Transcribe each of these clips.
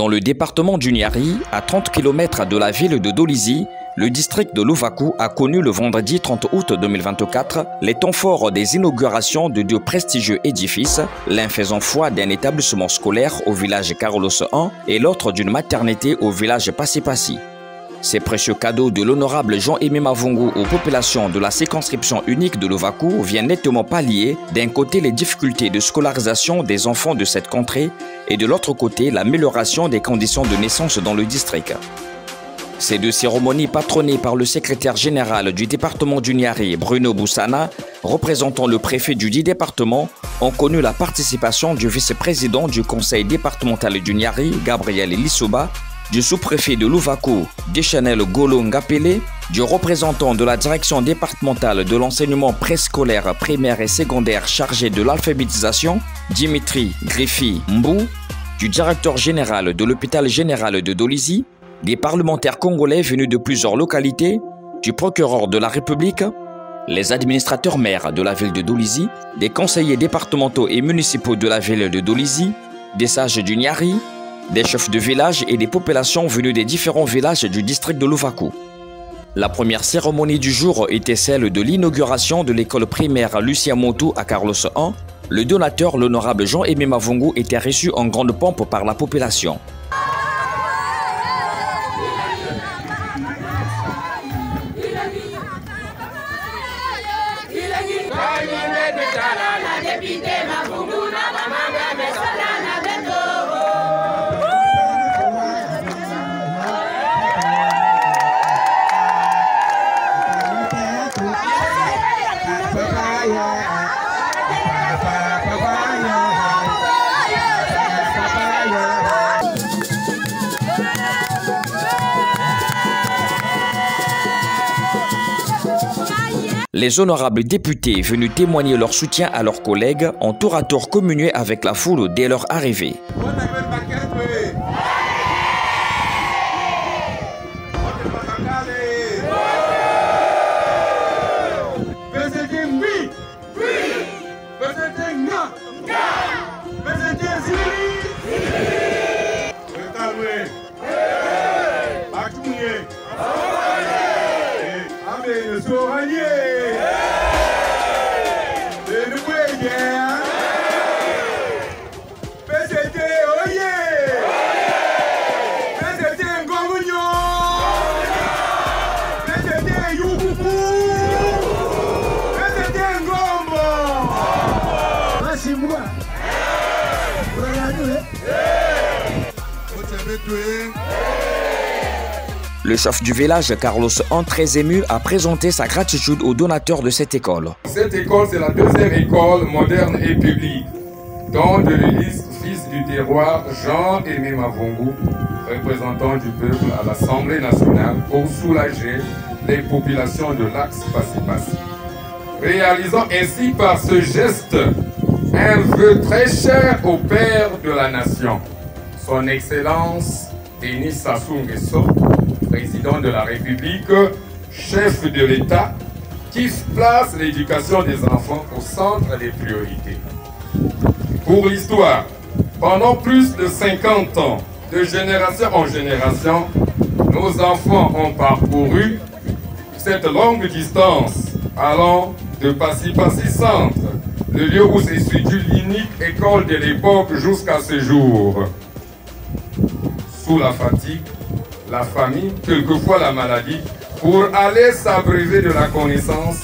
Dans le département du Niari, à 30 km de la ville de Dolisie, le district de Louvakou a connu le vendredi 30 août 2024 les temps forts des inaugurations de deux prestigieux édifices, l'un faisant foi d'un établissement scolaire au village Carlos I et l'autre d'une maternité au village Passipassi. Ces précieux cadeaux de l'honorable Jean-Aimé Mavungu aux populations de la circonscription unique de Louvakou viennent nettement pallier d'un côté les difficultés de scolarisation des enfants de cette contrée et de l'autre côté l'amélioration des conditions de naissance dans le district. Ces deux cérémonies patronnées par le secrétaire général du département du Niari, Bruno Boussana, représentant le préfet du dit département, ont connu la participation du vice-président du conseil départemental du Niari, Gabriel Lissouba, du sous-préfet de Louvakou, Deschanel Golo Ngapele, du représentant de la direction départementale de l'enseignement préscolaire, primaire et secondaire chargé de l'alphabétisation, Dimitri Griffi Mbou, du directeur général de l'hôpital général de Dolisie, des parlementaires congolais venus de plusieurs localités, du procureur de la République, les administrateurs maires de la ville de Dolisie, des conseillers départementaux et municipaux de la ville de Dolisie, des sages du Niari, des chefs de village et des populations venues des différents villages du district de Louvakou. La première cérémonie du jour était celle de l'inauguration de l'école primaire Lucien Motou à Carlos I. Le donateur, l'honorable Jean-Aimé Mavungu, était reçu en grande pompe par la population. Les honorables députés venus témoigner leur soutien à leurs collègues ont tour à tour communié avec la foule dès leur arrivée. Le chef du village, Carlos I, très ému, a présenté sa gratitude aux donateurs de cette école. Cette école, c'est la deuxième école moderne et publique, dont de l'Église fils du terroir Jean-Aimé Mavungu, représentant du peuple à l'Assemblée nationale pour soulager les populations de l'axe Passipassi. Réalisant ainsi par ce geste un vœu très cher au Père de la Nation, son Excellence Denis Sassou Nguesso, président de la République, chef de l'État, qui place l'éducation des enfants au centre des priorités. Pour l'histoire, pendant plus de 50 ans, de génération en génération, nos enfants ont parcouru cette longue distance allant de Passipassi Centre, le lieu où s'est située l'unique école de l'époque jusqu'à ce jour. Sous la fatigue, la famille, quelquefois la maladie, pour aller s'abreuver de la connaissance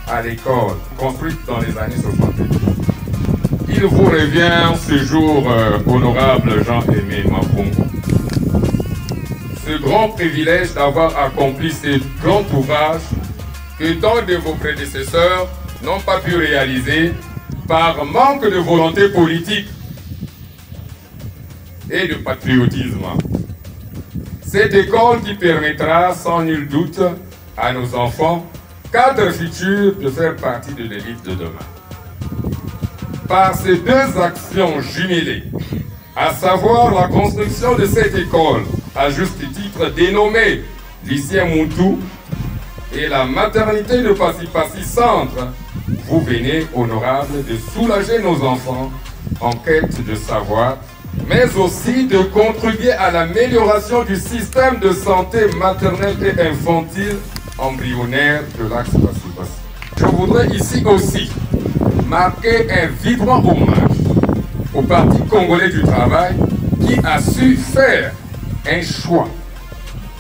à l'école, construite dans les années 70. Il vous revient ce jour, honorable Jean-Aimé Mavungu, ce grand privilège d'avoir accompli ce grand ouvrage que tant de vos prédécesseurs n'ont pas pu réaliser par manque de volonté politique et de patriotisme. Cette école qui permettra sans nul doute à nos enfants, cadres futurs, de faire partie de l'élite de demain. Par ces deux actions jumelées, à savoir la construction de cette école, à juste titre dénommée Lucien Motou, et la maternité de Passipassi Centre, vous venez, honorable, de soulager nos enfants en quête de savoir mais aussi de contribuer à l'amélioration du système de santé maternelle et infantile embryonnaire de l'axe Passy-Passy. Je voudrais ici aussi marquer un vibrant hommage au Parti congolais du travail qui a su faire un choix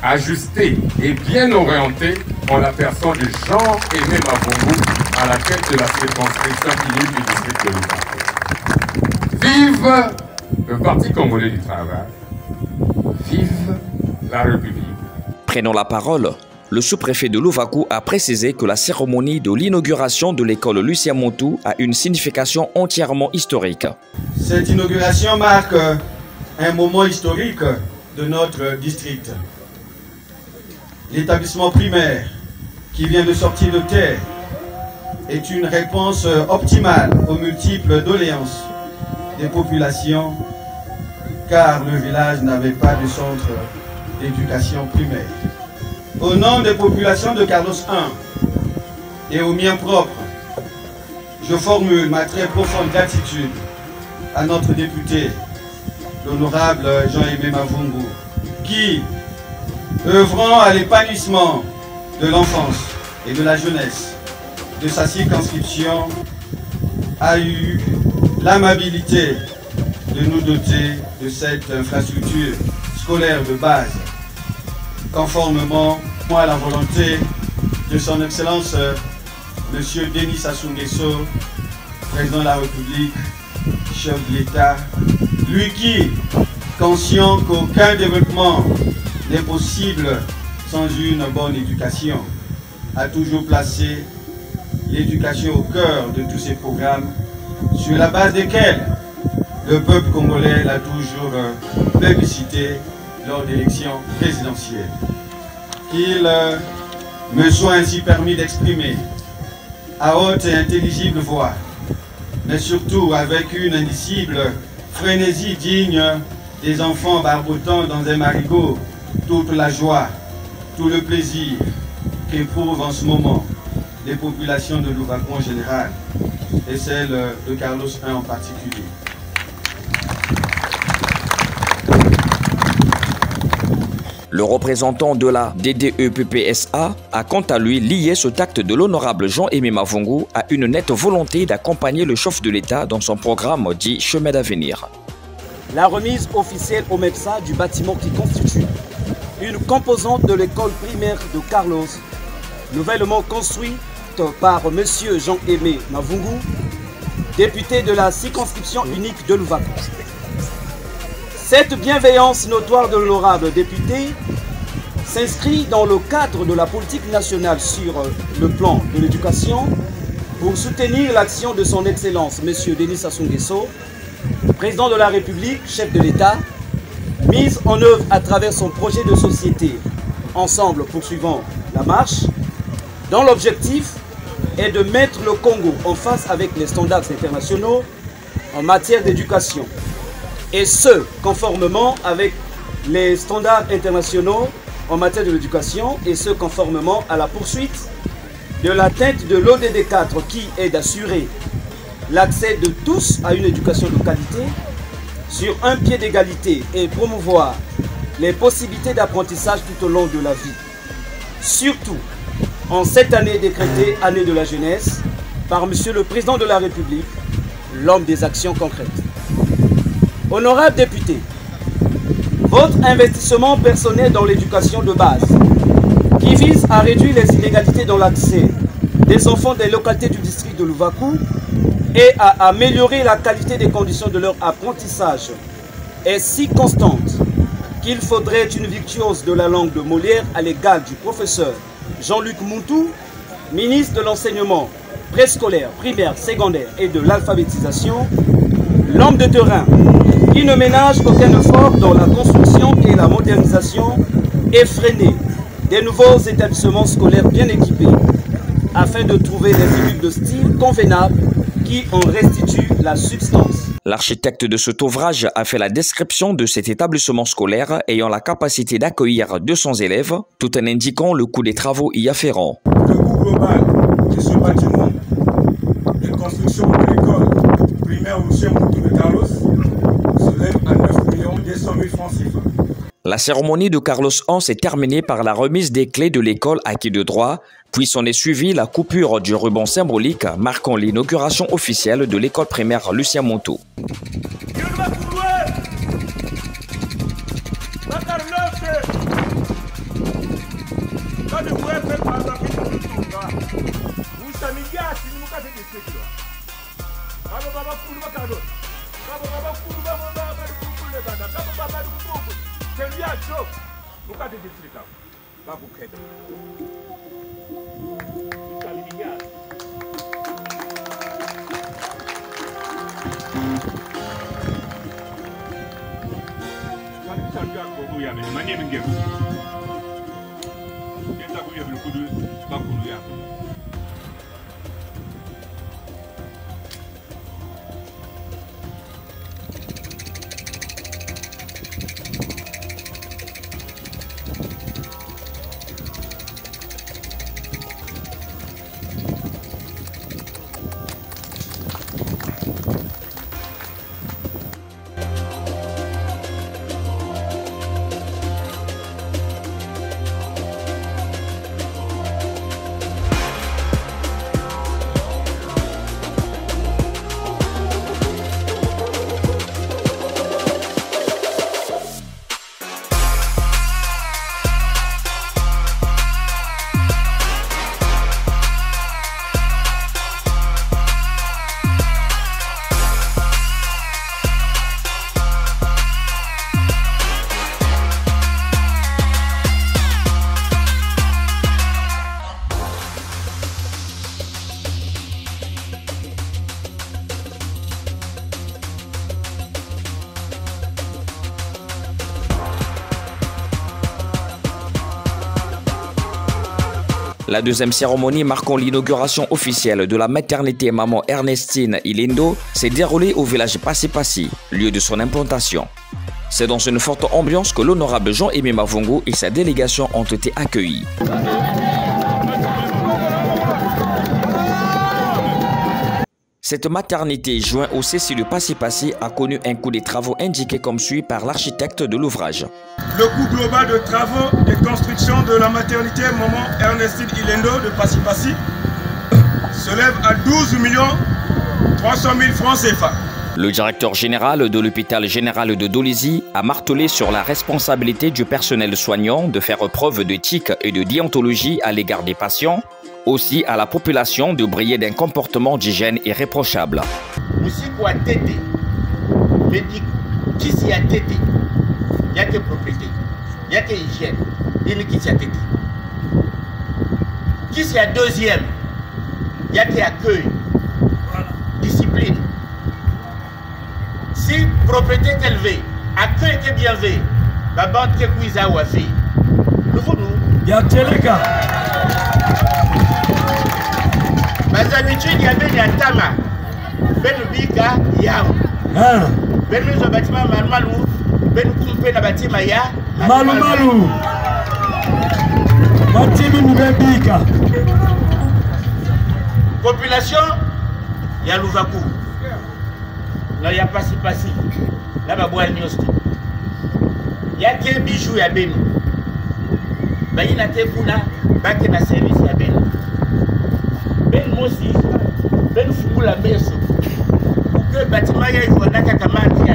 ajusté et bien orienté en la personne de Jean-Aimé Mavungu à la tête de la circonscription unique du district de Louvakou. Vive le Parti congolais du travail, vive la République. Prenant la parole, le sous-préfet de Louvakou a précisé que la cérémonie de l'inauguration de l'école Lucien Montou a une signification entièrement historique. Cette inauguration marque un moment historique de notre district. L'établissement primaire qui vient de sortir de terre est une réponse optimale aux multiples doléances des populations, car le village n'avait pas de centre d'éducation primaire. Au nom des populations de Carlos I et au mien propre, je formule ma très profonde gratitude à notre député, l'honorable Jean-Aimé Mavungu, qui, œuvrant à l'épanouissement de l'enfance et de la jeunesse de sa circonscription, a eu l'amabilité de nous doter de cette infrastructure scolaire de base, conformément à la volonté de son Excellence M. Denis Sassou Nguesso, président de la République, chef de l'État, lui qui, conscient qu'aucun développement n'est possible sans une bonne éducation, a toujours placé l'éducation au cœur de tous ses programmes, sur la base desquels le peuple congolais l'a toujours plébiscité lors d'élections présidentielles. Qu'il me soit ainsi permis d'exprimer à haute et intelligible voix, mais surtout avec une indicible frénésie digne des enfants barbotant dans un marigot, toute la joie, tout le plaisir qu'éprouvent en ce moment les populations de Louvakou en général et celles de Carlos I en particulier. Le représentant de la DDE-PPSA a quant à lui lié ce acte de l'honorable Jean-Aimé Mavungu à une nette volonté d'accompagner le chef de l'État dans son programme dit Chemin d'avenir. La remise officielle au MEPSA du bâtiment qui constitue une composante de l'école primaire de Carlos, nouvellement construite par M. Jean-Aimé Mavungu, député de la circonscription unique de Louvakou. Cette bienveillance notoire de l'honorable député s'inscrit dans le cadre de la politique nationale sur le plan de l'éducation pour soutenir l'action de son Excellence M. Denis Sassou Nguesso, président de la République, chef de l'État, mise en œuvre à travers son projet de société Ensemble poursuivant la marche, dont l'objectif est de mettre le Congo en face avec les standards internationaux en matière d'éducation. Et ce, conformément avec les standards internationaux en matière de l'éducation, et ce, conformément à la poursuite de l'atteinte de l'ODD 4 qui est d'assurer l'accès de tous à une éducation de qualité sur un pied d'égalité et promouvoir les possibilités d'apprentissage tout au long de la vie. Surtout en cette année décrétée, année de la jeunesse, par Monsieur le Président de la République, l'homme des actions concrètes. Honorable député, votre investissement personnel dans l'éducation de base, qui vise à réduire les inégalités dans l'accès des enfants des localités du district de Louvakou et à améliorer la qualité des conditions de leur apprentissage, est si constante qu'il faudrait une virtuose de la langue de Molière à l'égal du professeur Jean-Luc Montou, ministre de l'enseignement préscolaire, primaire, secondaire et de l'alphabétisation, l'homme de terrain qui ne ménage aucun effort dans la construction et la modernisation effrénée des nouveaux établissements scolaires bien équipés afin de trouver des figures de style convenables qui en restituent la substance. L'architecte de cet ouvrage a fait la description de cet établissement scolaire ayant la capacité d'accueillir 200 élèves, tout en indiquant le coût des travaux y afférents. Le coût global de ce bâtiment de construction de l'école primaire Lucien Montou de Carlos se lève à 200 000 francs CFA. La cérémonie de Carlos Hans s'est terminée par la remise des clés de l'école acquis de droit, puis s'en est suivi la coupure du ruban symbolique marquant l'inauguration officielle de l'école primaire Lucien Monteau. La deuxième cérémonie marquant l'inauguration officielle de la maternité Maman Ernestine Ilendo s'est déroulée au village Passy-Passy, lieu de son implantation. C'est dans une forte ambiance que l'honorable Jean-Aimé Mavungu et sa délégation ont été accueillis. Cette maternité, joint au CCLU Passy-Passy, a connu un coût des travaux indiqué comme suit par l'architecte de l'ouvrage. Le coût global de travaux et construction de la maternité Maman Ernestine Ilendo de Passy-Passy s'élève à 12 300 000 francs CFA. Le directeur général de l'hôpital général de Dolisie a martelé sur la responsabilité du personnel soignant de faire preuve d'éthique et de déontologie à l'égard des patients, aussi à la population de briller d'un comportement d'hygiène irréprochable. Il y a que propriété, il y a que hygiène, il y a qui s'y a tête. Qui s'y a deuxième, il y a que accueil, discipline. Si propriété est élevée, accueil est bien fait, la bande qui est cuisa ou a fait. Nous vous nous. Il y a Téléka. Mais habitude, il y avait des Tama, Ben Bika, Yam. Ben nous bâtiment Malmalou. Ben coupé na bâtiment ya Malou bâtiment Bika. Population ya Louvakou. Là il y a Passy-Passy. Là ba boire nyosti. Il y a que bijoux ya Beni. Ba ina te kuna ba ke na service ya Beni. Ben mosi Ben fumula meso. Que bâtiment ya ifona kakamati ya.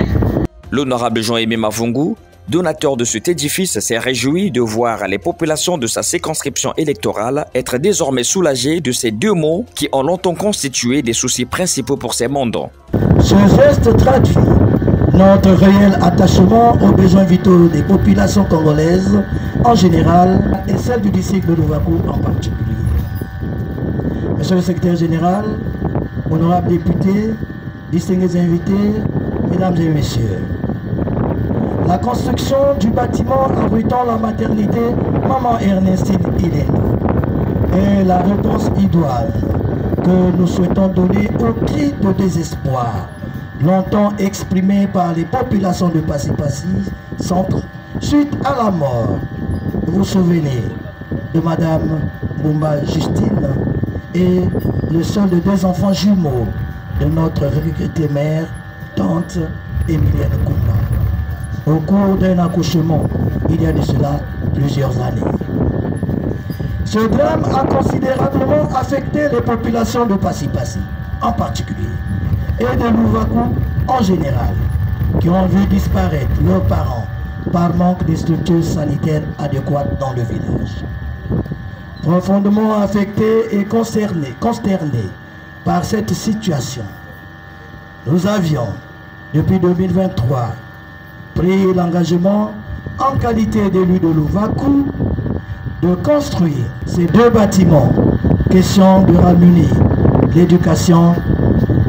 L'honorable Jean-Aimé Mavungu, donateur de cet édifice, s'est réjoui de voir les populations de sa circonscription électorale être désormais soulagées de ces deux mots qui ont longtemps constitué des soucis principaux pour ces mandants. Ce geste traduit notre réel attachement aux besoins vitaux des populations congolaises en général et celles du district de Louvakou en particulier. Monsieur le secrétaire général, honorables députés, distingués invités, mesdames et messieurs, la construction du bâtiment abritant la maternité Maman Ernestine Ilendo est la réponse idoine que nous souhaitons donner au cri de désespoir longtemps exprimé par les populations de Passy-Passy Centre suite à la mort, vous vous souvenez, de Madame Boumba Justine et le seul de deux enfants jumeaux de notre regrettée mère, tante Emilienne Koumba. au cours d'un accouchement il y a de cela plusieurs années. Ce drame a considérablement affecté les populations de Passy-Passy en particulier et de Louvakou en général, qui ont vu disparaître leurs parents par manque de structures sanitaires adéquates dans le village. Profondément affectés et consternés par cette situation, nous avions, depuis 2023, pris l'engagement, en qualité d'élu de Louvakou, de construire ces 2 bâtiments, question de ramener l'éducation,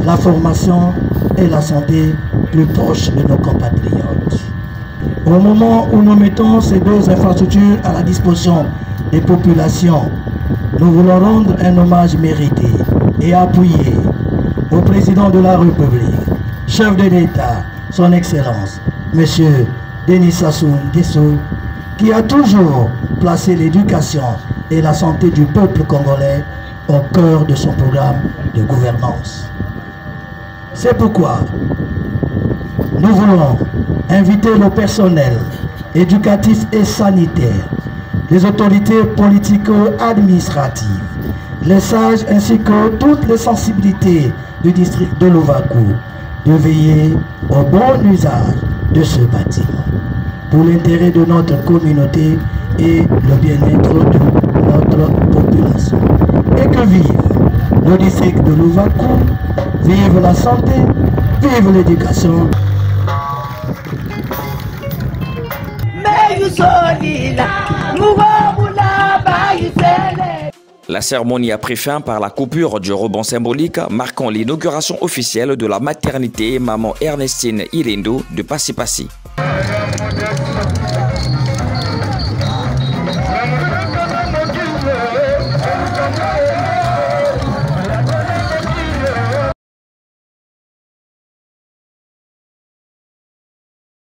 la formation et la santé plus proches de nos compatriotes. Au moment où nous mettons ces 2 infrastructures à la disposition des populations, nous voulons rendre un hommage mérité et appuyé au président de la République, chef de l'État, son Excellence, M. Denis Sassou Nguesso, qui a toujours placé l'éducation et la santé du peuple congolais au cœur de son programme de gouvernance. C'est pourquoi nous voulons inviter le personnel éducatif et sanitaire, les autorités politico-administratives, les sages ainsi que toutes les sensibilités du district de Louvakou de veiller au bon usage de ce bâtiment pour l'intérêt de notre communauté et le bien-être de notre population. Et que vive le district de Louvakou, vive la santé, vive l'éducation. La cérémonie a pris fin par la coupure du ruban symbolique marquant l'inauguration officielle de la maternité Maman Ernestine Ilendo de Passy-Passy.